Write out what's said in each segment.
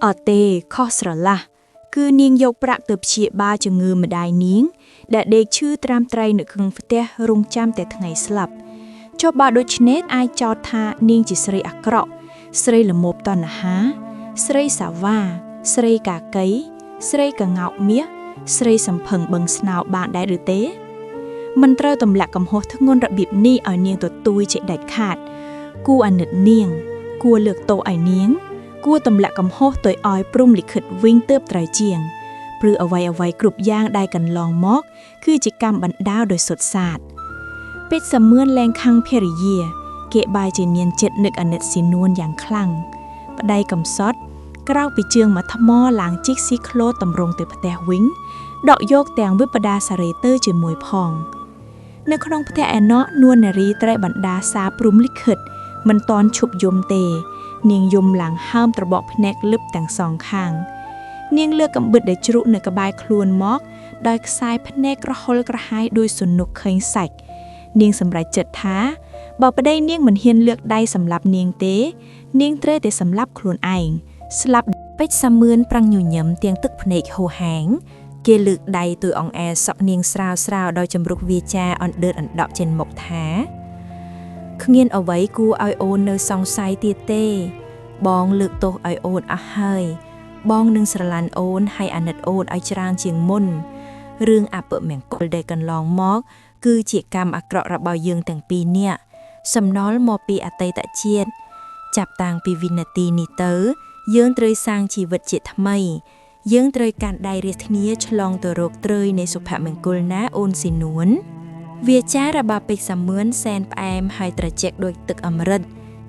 ở tê khó sở là cứ niên dọc bạc tập chia ba cho người mà đài niên đã để chư tram trai nữ khung phê rung cham tại ngày slap cho bà đôi nét ai cho tha niên chỉ sợi ác rọ sợi là một toàn há sợi xả va sợi cả cấy sợi cả ngạo mía sợi sầm phẳng bằng sào bạn đã được tế mình trao tầm lạc cầm hồ thức ngôn đặc biệt ni ở niên tuổi tôi chạy đại khát cua ăn nứt niên cua lược tổ ải niếng cua tầm lạc cầm hồ tuổi ói prum lịch khịch vinh tớp trái chiềngปรือเอาไว้กรุบย่างได้กันลองมอกคือจิกรรมบันดาวโดยสดสาดเป็ดเสมือนแรงคังเพริเยียเกะบายเจเนียนเจ็ดนึกอเนตสีนวลอย่างคลั่งปะไดกำซอดกล้าวไปเจืองมาทมอหลางจิกซิโคลตำรงเตปะแตวิงดอกโยกแตงวิปดาสเรเตอร์เจมวยพองในครองพะแตแอนเนาะนวลนรีไตรบันดาซาปรุมลิขิตมันตอนฉุบยมเตเนียงยมหลังห้ามตระบอกพเนกลึบแต่งสองข้างเนียงเลือกกำบึดได้จรุในกระบายคลวนมอกโดยสายพเนกกระหลกระหายโดยสนุกเคยใส่เนียงสำหรับจัดท้าบอกไปได้เนียงเหมือนเฮียนเลือกได้สำหรับเนียงเต้เนียงเต้แต่สำหรับคลวนไอสลับเป็ดสมือนปรังอยู่ย่ำเตียงตึกพเนกโหแหงเกลึกใดตัวองแอสอบเนียงสาวโดยจำรุกวีจาอ่อนเดินอันดอกเจนหมกท้าขเงียนเอาไว้กูไอโอนเนอซองไซเตียเต้บองเลือกโตไอโอนอะเฮยบองหนึ่งสลันโอนให้อนัดโอนไอจรางเจียงมุนเรื่องอาเปิดแมงกอลได้กันลองมอกคือเจียกรรมอักระระบายยืงแต่งปีเนี่ยสำน้อลมอปีอัตเตตะเจียนจับต่างปีวินาทีนิเตอร์ยืงเตยสร้างชีวิตเจตทำไมยืงเตยการได้เรียกนี้ฉลองตัวโรคเตยในสุภาพแมงกอลนะโอนสินวนเวียจ้าระบาไปสำเมือนแซนแอมให้ตระเจกโดยตึกอมฤต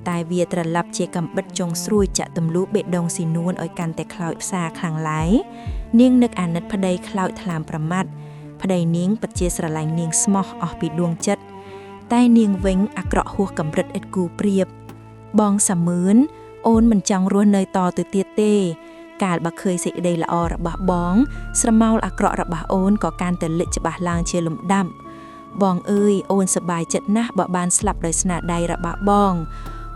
ตายเวียตระลับเจกำบัดจงสรุยจะตำลุเบ็ดดองสีนวลอ้อยกันแต่คลาวซาคลังไหลเนียงนึกอ่านนัดพะไดคลาวทลามประมัดพะไดเนียงปัจเจสระลายเนียงสมอออกปีดวงจัดใต้เนียงเว้งอักระหัวกำรัดเอ็ดกูเปรียบบองสำมืนโอนมันจังรัวเนยต่อตือเตียเต้กาดบักเคยเสดได้ละอระบะบองสระเมาอักระระบะโอนก่อการแต่เละจะบะลางเชลมดำบองเอ้ยโอนสบายจัดนะบะบานสลับโดยสนาใดระบะบอง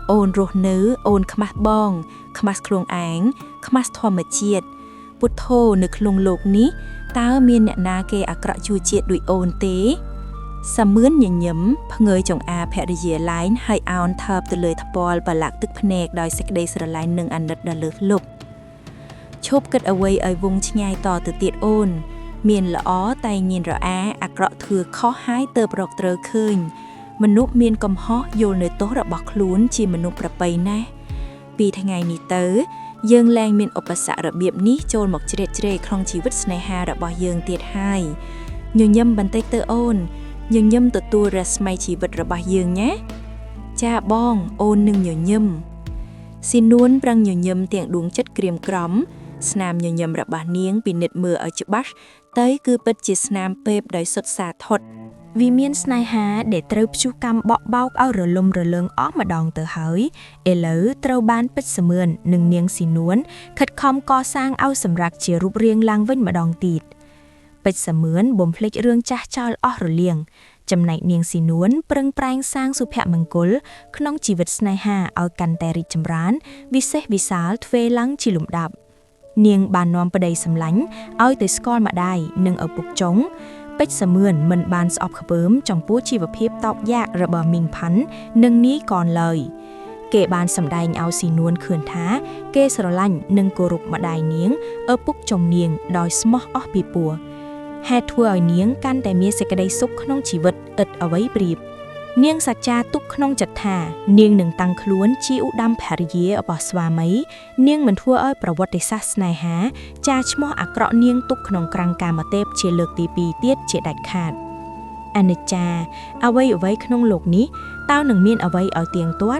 โอนโรเนื้อโอนขมัสบองขมัสโครงแองขมัสทอมเจียดพุทโธนึกลงโลกนี้ตาเมียนเนี่ยนาเกอักระจูเจียดด้วยโอนเตสำเมือนหยิ่งหยิ่มพเงยจงอาแพรเยียไลน์ให้เอาอันทับตัวเลยทบอลปลักตึกพเนกโดยเซกเดสระไลน์หนึ่งอันดัดดาลึกลุบชบกัดเอาไว้ไอวงชงายต่อตัวเตียดโอนเมียนละอ้อไตเงียนระแออักระเถือข้อหายเติบรอกเตอคืนมนุษย์เมียนกำฮอโยนในโต๊ะระบักลุ้นจีมนุษย์ประไปแน่ปีทั้งไงนี้เต๋อยังแรงเมียนอุปสรรคระเบียบนี้โจรหมกเจเจครองชีวิตในฮาระบอยยังเตียดให้ยังย่ำบันเตเตอโอนยังย่ำตัวรัสไม่ชีวิตระบายยังแน่จ้าบ้องโอนหนึ่งยังย่ำสินวนปรังยังย่ำเตียงดวงจัดเกรียมกล่อมสนามยังย่ำระบาเนียงปีเน็ตมือเอาจุบัชเตยคือปัจจิสนามเป๊บโดยสดสาทดวิเมียนสไนฮาเดตรูปชูกรรมเบาเบาเอาระลมระเลิงออกมาดองเตอเฮยเอเลอเตาบ้านเป็ดเสมือนหนึ่งเนียงสีนวลขัดคอมก่อสร้างเอาสำรักเชียรูปเรียงลางเว้นมาดองตีดเป็ดเสมือนบ่มเพลกเรื่องจ้าจอลอระเลียงจำในเนียงสีนวลเปร่งแปลงสร้างสุภาพมังกรขนมชีวิตสไนฮาเอากันแต่ริจำร้านวิเศษวิสาลเฟลังชิลุมดับเนียงบานนอมประเดยสำลังเอาแต่สกอลมาได้หนึ่งเอาปุกจงเป็ดเสมือนมันบานสอบขเบิ่มจองปูชีวเพียบตอกยากระเบิดมิงพันหนึ่งนี้ก่อนเลยเกบานสำได้เอาสีนวลเขื่อนท้าเกสรลันหนึ่งกรุบมาได้เนียงปุกจงเนียงดอยสมออปีปัวแฮทัวร์เนียงกันแต่เมียเสกได้ซุกขนมชีวิตเอาไว้ปรีบเนียงสัจจาตุกขนมจัดท่าเนียงหนึ่งตังคล้วนชีอุดำแผริเยอปอสวาไหมเนียงมันทั่วประวัติศาสตร์นายหาจาชมออักระเนียงตุกขนมกลางกามาเตบเชเลิกตีปีเตียดเฉดดัดขาดอนิจจาเอาไว้ขนมโลกนี้เต้าหนึ่งเมียนเอาไว้เอาเตียงตัว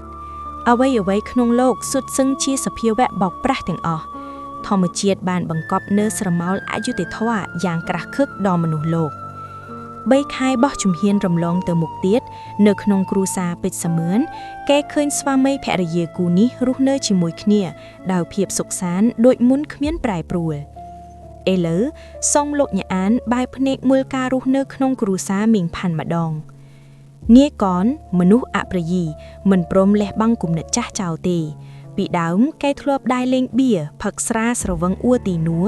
เอาไว้ขนมโลกสุดซึ่งชีสเพียวแวะบอกปราถึงอทอมเจียดบานบังกอบเนื้อสระเมาอายุติทว่าอย่างกระคึกดอมนุษย์โลกใบคายบ่ชุมเฮียนรำลองเตอมุกเตียดเนื้อขนมครูซาเป็ดเสมือนแกเคยสวาไม่แผ่เยกูนี้รุเนื้อชิมวยเนียดาวเพียบสุกสารโดยมุนเขมียนปลายปลัวเอเลอซองโลกหยาอันใบพเนกมือการุเนื้อขนมครูซามิงพันมาดองเนียก่อนมนุษย์อัปรยีเหมือนปรมและบังกลุ่มเนจ้าเจ้าตีปี ពីដើមកែធ្លាប់ដែរលេងបៀផឹកស្រាស្រវឹងអួទីនួ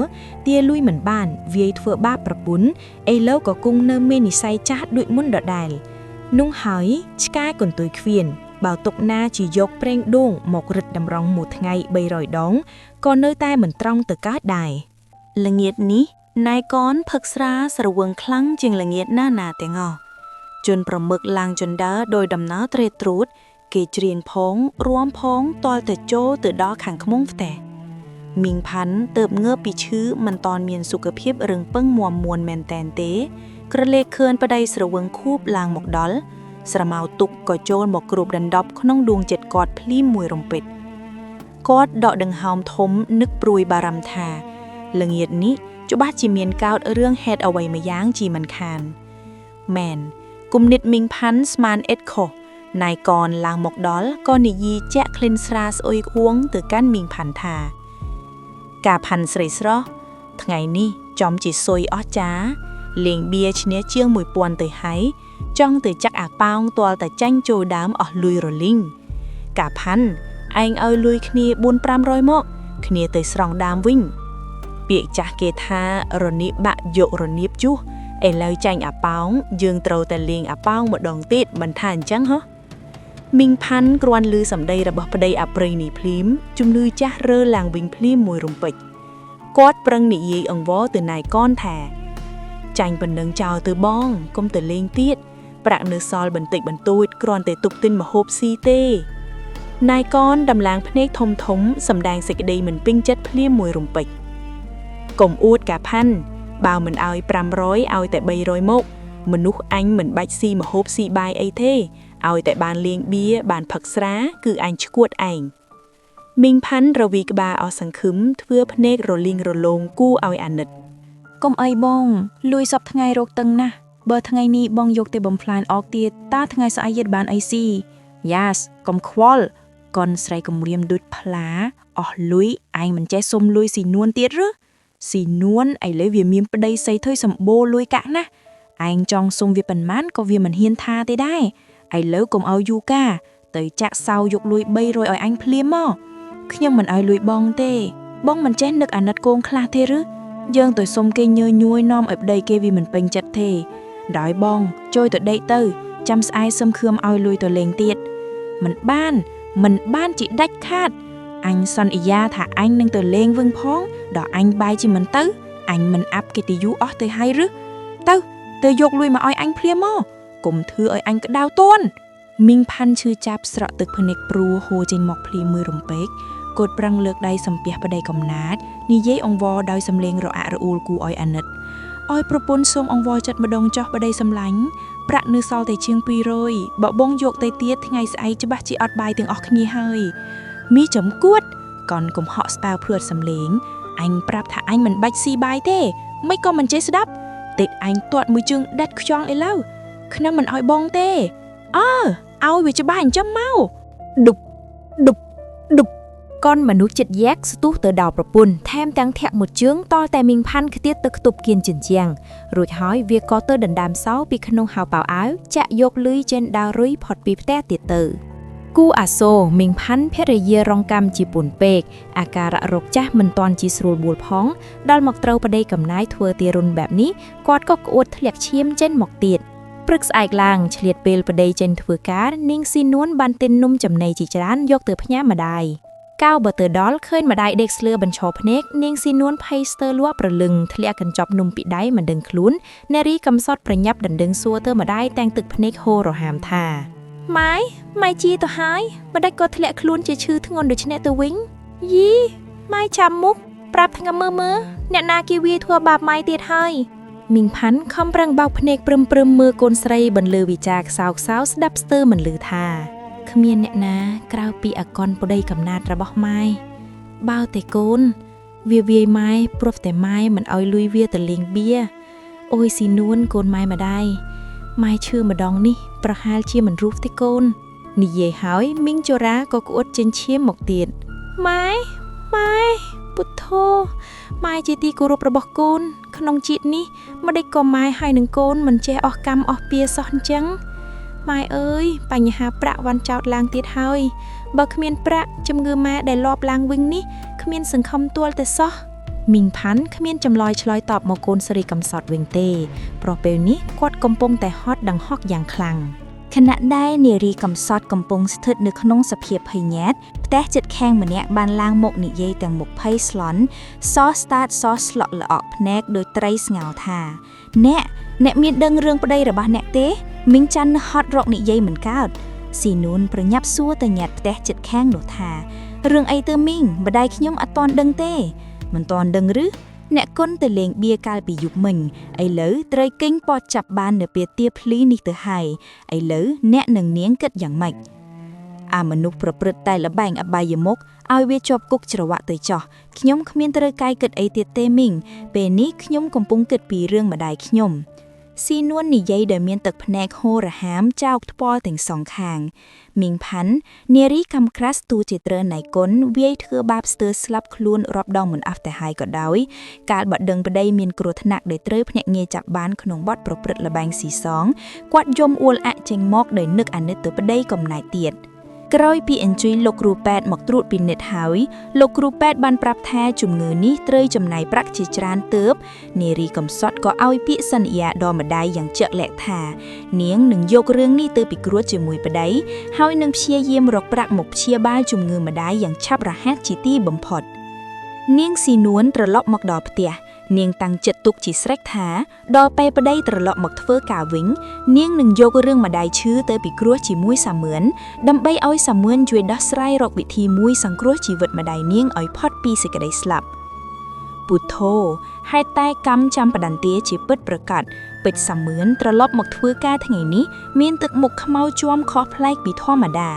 ទាលួយមិនបានវាយធ្វើបាបប្រពន្ធឥឡូវក៏គង់នៅមាននិស័យចាស់ដូចមុនដដែលនោះហើយឆ្កែកន្ទុយខ្វៀនបើទុកណាជាយកប្រេងដូងមករឹតតម្រង់មួយថ្ងៃ300ដងក៏នៅតែមិនត្រង់ទៅកើតដែរល្ងាចនេះណៃកនផឹកស្រាស្រវឹងខ្លាំងជាងល្ងាចណាទាំងអស់ជន់ប្រមឹកឡើងជណ្ដើរដោយដំណើរត្រេតត្រួតគេច្រៀងផងរួមផងតលតែចូលទៅដល់ខាងខ្មុំផ្ទះមីងផាន់ទៅងើបពីឈឺមិនតាន់មានសុខភាពរឹងពឹងមួមមួនមែនតែនទេក្រឡេកឃើញប្តីស្រវឹងខូបឡើងមកដល់ស្រមៅទុកក៏ចូលមកគ្របដណ្ដប់ក្នុងដួងចិត្តគាត់ភ្លាមមួយរំពេចគាត់ដកដង្ហើមធំនឹកព្រួយបារម្ភថាល្ងាចនេះច្បាស់ជាមានកោតរឿងហេតុអ្វីម្យ៉ាងជាមិនខានមែនគុំនិតមីងផាន់ស្មានអេតខុសណៃកនឡើងមកដល់ក៏និយាយចាក់ក្លិនស្រាស្អុយហួងទៅកាន់មីងផាន់ថាការផាន់ស្រីស្រស់ថ្ងៃនេះចំជាសុយអស់ចាលេងបៀឈ្នះជាង 1000 ទៅហើយចង់ទៅចាក់អាប៉ោងទាល់តែចាញ់ចូលដើមអស់លុយរលីងការផាន់ឯងឲ្យលុយគ្នា 4-500 មកគ្នាទៅស្រង់ដើមវិញពាក្យចាស់គេថារនៀបបាក់យករនៀបជុះឥឡូវចាញ់អាប៉ោងយើងត្រូវតែលេងអាប៉ោងម្ដងទៀតមិនថាអញ្ចឹងហ៎មីងផាន់គ្រាន់ឮសម្ដីរបស់ប្តីអាព្រៃនេះភ្លាមជំនឿចាស់រើឡើងវិញភ្លាមមួយរំពេចគាត់ប្រឹងនិយាយអង្វរទៅណៃកនថាចាញ់បណ្ដឹងចោលទៅបងកុំទៅលេងទៀតប្រាក់នៅសល់បន្តិចបន្តួចគ្រាន់តែទុកទិញម្ហូបស៊ីទេណៃកនដំឡើងភ្នែកធំសម្ដែងសេចក្តីមិនពេញចិត្តភ្លាមមួយរំពេចកុំអួតកាផាន់បើមិនឲ្យ500ឲ្យតែ300មកមនុស្សអញមិនបាច់ស៊ីម្ហូបស៊ីបាយអីទេឲ្យតែបានលេងបៀបានផឹកស្រាគឺអញឈួតឯងមីងផាន់រវីក្បាលអស់សង្ឃឹមធ្វើភ្នែករលីងរលោងគួរឲ្យអាណិតកុំអីបងលួយសពថ្ងៃរកតឹងណាស់បើថ្ងៃនេះបងយកទៅបំផ្លាញអកទៀតតើថ្ងៃស្អែកទៀតបានអីស៊ីយ៉ាសកុំខ្វល់កនស្រីគំរាមដូចផ្លាអស់លុយឯងមិនចេះសុំលុយស៊ីនួនទៀតឬស៊ីនួនឥឡូវវាមានប្តីស្អីថុយសម្បូរលុយកាក់ណាស់ឯងចង់សុំវាប៉ុន្មានក៏វាមិនហ៊ានថាទេដែរឥឡូវកុំឲ្យយូកាទៅចាក់សៅយកលុយ300ឲ្យអញភ្លាមមកខ្ញុំមិនឲ្យលុយបងទេបងមិនចេះនឹកអាណិតកូនខ្លះទេឬយើងទៅសុំគេញើញួយនាំឲ្យប្តីគេវាមិនពេញចិត្តទេដោយបងជួយទៅដេកទៅចាំស្អែកសឹមខឿមឲ្យលុយទៅលេងទៀតមិនបានជាដាច់ខាតអញសន្យាថាអញនឹងទៅលេងវិញផងដល់អញបាយជាមិនទៅអញមិនអាប់កិត្តិយសអស់ទៅហើយឬទៅយកលុយមកឲ្យអញភ្លាមមកកុំធ្វើឲ្យអញក្តៅតួនមីងផាន់ឈឺចាប់ស្រក់ទឹកភ្នែកព្រួហូរចេញមកភ្លាមមួយរំពេចគាត់ប្រឹងលើកដៃសំពះប្តីកំណាតនិយាយអង្វរដោយសំឡេងរអាក់រអួលគួរឲ្យអាណិតឲ្យប្រពន្ធសូមអង្វរចិត្តម្ដងចោះប្តីសម្លាញ់ប្រាក់នៅសល់តែជាង200បើបងយកទៅទៀតថ្ងៃស្អែកច្បាស់ជាអត់បាយទាំងអស់គ្នាហើយមីចំគួតកនកុំហក់ស្ពៅព្រួតសំឡេងអញប្រាប់ថាអញមិនបាច់ស៊ីបាយទេមិនក៏មិនចេះស្ដាប់តិចអញទាត់មួយជើងដាច់ខ្យល់ឥឡូវខ្ញុំមិនឲ្យបងទេឲ្យវាច្បាស់អញ្ចឹងមកឌុបកនមនុស្សចិត្តយ៉ាក់ស្ទុះទៅដល់ប្រពន្ធថែមទាំងធាក់មួយជើងតតែមីងផាន់ខ្ទាតទៅខ្ទប់គៀនជញ្ជាំងរួចហើយវាក៏ទៅដណ្ដើមសោពីក្នុងហៅប៉ៅអាវចាក់យកលុយចេញដើររុយផុតពីផ្ទះទៀតទៅគូអាសូមីងផាន់ភរិយារងកម្មជាពុនពេកអាការៈរោគចាស់មិនទាន់ជាស្រួលបួលផងដល់មកត្រូវប្តីកំណាយធ្វើទារុណបែបនេះគាត់ក៏ក្អួតធ្លាក់ឈាមចេញមកទៀតព្រឹកស្អែកឡើងឆ្លៀតពេលប្តីចេញធ្វើការនាងស៊ីនួនបានទិញនំចំណីជាច្រើនយកទៅផ្ញើម្ដាយកៅបើទៅដល់ឃើញម្ដាយដេកស្លឺបញ្ឈរភ្នែកនាងស៊ីនួនភ័យស្ទើរលក់ប្រលឹងធ្លាក់កញ្ចប់នំពីដៃមិនដឹងខ្លួននារីកំសត់ប្រញាប់ដណ្ដឹងសួរទៅម្ដាយតែងទឹកភ្នែកហូររហាមថាម៉ែជាទៅហើយម្ដេចក៏ធ្លាក់ខ្លួនជាឈឺធ្ងន់ដូចនេះទៅវិញយីម៉ែចាំមុខប្រាប់ថ្ងៃមើលអ្នកណាគេវាធ្វើបាបម៉ែទៀតហើយមីងផាន់ខំប្រឹងបោកភ្នែកព្រឹមមើលកូនស្រីបន្លឺវិចារខ្សោស្ដាប់ស្ទើរមិនលឺថាគ្មានអ្នកណាក្រៅពីអកុនប្តីកំណាតរបស់ម៉ែបើតែកូនវាវាយម៉ែព្រោះតែម៉ែមិនឲ្យលុយវាទៅលេងបៀអូយស៊ីនួនកូនម៉ែម្ដាយម៉ែឈឺម្ដងនេះប្រហែលជាមិនរូបទេកូននិយាយហើយមីងចរាក៏ក្អួតចិញ្ឈាមមកទៀតម៉ែពុទ្ធោម៉ែជាទីគោរពរបស់កូនក្នុងជាតិនេះម្ដេចក៏ម៉ែហើយនឹងកូនមិនចេះអស់កម្មអស់ពៀសោះអញ្ចឹងម៉ែអើយបញ្ហាប្រាក់វ៉ាន់ចោតឡើងទៀតហើយ បើគ្មានប្រាក់ជំងឺម៉ែដែលលបឡើងវិញនេះគ្មានសង្ឃឹមទួលតែសោះមីងផាន់គ្មានចម្លើយឆ្លើយតបមកកូនស្រីកំសត់វិញទេព្រោះពេលនេះគាត់កំពុងតែហត់ដង្ហក់យ៉ាងខ្លាំងខណៈដែលនារីកំសត់កំពុងស្ថិតនៅក្នុងសភាពភ័យញាតផ្ទះជិតខាងម្នាក់បានឡើងមកនិយាយទាំងមុខភ័យស្លន់សោះស្តាតសោះស្លក់ល្អក់ភ្នែកដោយត្រីស្ងោថាអ្នកមានដឹងរឿងប្តីរបស់អ្នកទេមីងច័ន្ទហត់រកនិយាយមិនកើតស៊ីនូនប្រញាប់សួរទៅញាត់ផ្ទះជិតខាងនោះថារឿងអីទៅមីងម្ដាយខ្ញុំអត់ទាន់ដឹងទេមិនទាន់ដឹងឬអ្នកគុណទៅលេងបៀកាលពីយប់មិញឥឡូវត្រីគិញពតចាប់បាននៅពេលទាភ្លីនេះទៅហើយឥឡូវអ្នកនឹងនាងគិតយ៉ាងម៉េចអាមនុស្សប្រព្រឹត្តតែលបែងអបាយមុខឲ្យវាជាប់គុកច្រវាក់ទៅចោះខ្ញុំគ្មានត្រូវកាយគិតអីទៀតទេមីងពេលនេះខ្ញុំកំពុងគិតពីរឿងម្ដាយខ្ញុំស៊ីនួននិយាយដោយមានទឹកភ្នែកហូររហាមចោកថ្ពាល់ទាំងសងខាងមីងផាន់នារីកំក្រាស់ទូជាត្រណៃគុណវាយធ្វើបាបស្ទើរស្លាប់ខ្លួនរាប់ដងមិនអស់តែហើយក៏ដោយកាលបដិងប្តីមានគ្រោះថ្នាក់ដែលត្រូវភ្នាក់ងារចាប់បានក្នុងបទប្រព្រឹត្តល្បែងស៊ីសងគាត់យំអួលអាក់ចេញមកដោយនឹកអាណិតទៅប្តីកំណាយទៀតក្រោយពីអញ្ជើញលោកគ្រូពេទ្យមកត្រួតពិនិត្យហើយលោកគ្រូពេទ្យបានប្រាប់ថាជំងឺនេះត្រូវចំណាយប្រាក់ជាច្រើនទើបនារីកំសត់ក៏ឲ្យពាក្យសន្យាដល់ម្ដាយយ៉ាងជាក់លាក់ថានាងនឹងយករឿងនេះទៅពិគ្រោះជាមួយប្តីហើយនឹងព្យាយាមរកប្រាក់មកព្យាបាលជំងឺម្ដាយយ៉ាងឆាប់រហ័សជាទីបំផុតនាងស៊ីនួនត្រឡប់មកដល់ផ្ទះនាងតាំងចិត្តទុកជាស្រេចថាដល់ពេលប្តីត្រឡប់មកធ្វើការវិញនាងនឹងយករឿងម្ដាយឈឺទៅពិគ្រោះជាមួយសាមឿនដើម្បីឲ្យសាមឿនជួយដោះស្រាយរកវិធីមួយសង្គ្រោះជីវិតម្ដាយនាងឲ្យផុតពីសេចក្តីស្លាប់ពុទ្ធោហេតុតែកម្មចាំបដន្តាជាពិតប្រកបពេជ្រសាមឿនត្រឡប់មកធ្វើការថ្ងៃនេះមានទឹកមុខខ្មៅជាំខុសប្លែកពីធម្មតា